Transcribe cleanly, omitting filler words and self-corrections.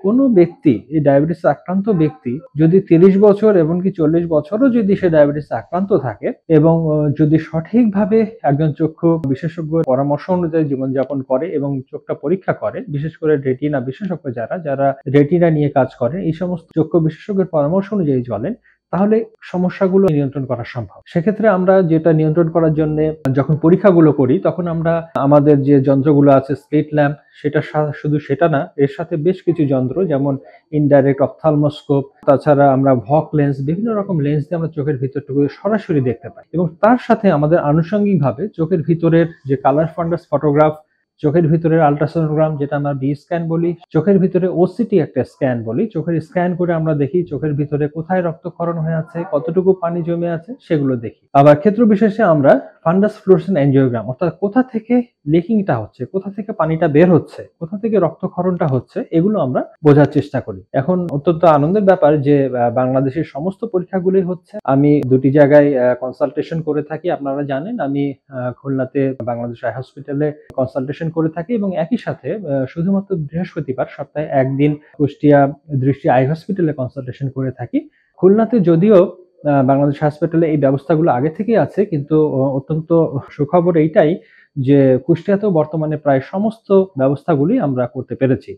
কোনো ব্যক্তি এই ডায়াবেটিস আক্রান্ত ব্যক্তি যদি ৩০ বছর এমনকি ৪০ বছরও যদি সে ডায়াবেটিস আক্রান্ত থাকে এবং যদি সঠিকভাবে একজন চক্ষু বিশেষজ্ঞের পরামর্শ অনুযায়ী জীবনযাপন করে এবং চোখটা পরীক্ষা করে, বিশেষ করে রেটিনা বিশেষজ্ঞ যারা রেটিনা নিয়ে কাজ করে, এই সমস্ত চক্ষু বিশেষজ্ঞের পরামর্শ অনুযায়ী চলেন, তাহলে সমস্যাগুলো নিয়ন্ত্রণ করা সম্ভব। সেক্ষেত্রে আমরা যেটা নিয়ন্ত্রণ করার জন্যে যখন পরীক্ষাগুলো করি, তখন আমরা আমাদের যে যন্ত্রগুলো আছে স্লিট ল্যাম্প, সেটা শুধু সেটা না, এর সাথে বেশ কিছু যন্ত্র যেমন ইনডাইরেক্ট অপথলমোস্কোপ, তাছাড়া আমরা ভক লেন্স, বিভিন্ন রকম লেন্স দিয়ে আমরা চোখের ভিতরটুকু সরাসরি দেখতে পাই। এবং তার সাথে আমাদের আনুষঙ্গিকভাবে চোখের ভিতরের যে কালার ফান্ডাস ফটোগ্রাফ, চোখের ভিতরের আল্ট্রাসোনোগ্রাম যেটা আমরা বি স্ক্যান বলি, চোখের ভিতরে ওসিটি একটা স্ক্যান বলি, চোখের স্ক্যান করে আমরা দেখি চোখের ভিতরে কোথায় রক্তক্ষরণ হয়ে আছে, কতটুকু পানি জমে আছে, সেগুলো দেখি। আবার ক্ষেত্র বিশেষে আমরা ফান্ডাস ফ্লুorescent অ্যাঞ্জিওগ্রাম, অর্থাৎ কোথা থেকে লিকিংটা হচ্ছে, কোথা থেকে পানিটা বের হচ্ছে, কোথা থেকে রক্তক্ষরণটা হচ্ছে, এগুলো আমরা বোঝার চেষ্টা করি। এখন অত্যন্ত আনন্দের ব্যাপার যে বাংলাদেশের সমস্ত পরীক্ষাগুলোই হচ্ছে। আমি দুটি জায়গায় কনসালটেশন করে থাকি, আপনারা জানেন। আমি খুলনাতে বাংলাদেশ আই হসপিটালে কনসালটেশন করে থাকি এবং একই সাথে শুধুমাত্র বৃহস্পতিবার সপ্তাহে একদিন কুষ্টিয়া দৃষ্টি আই হসপিটালে কনসালটেশন করে থাকি। খুলনাতে যদিও বাংলাদেশ হাসপাতালে এই ব্যবস্থাগুলো আগে থেকেই আছে, কিন্তু অত্যন্ত সুখবর এইটাই যে কুষ্টিয়াতেও বর্তমানে প্রায় সমস্ত ব্যবস্থাগুলি আমরা করতে পেরেছি।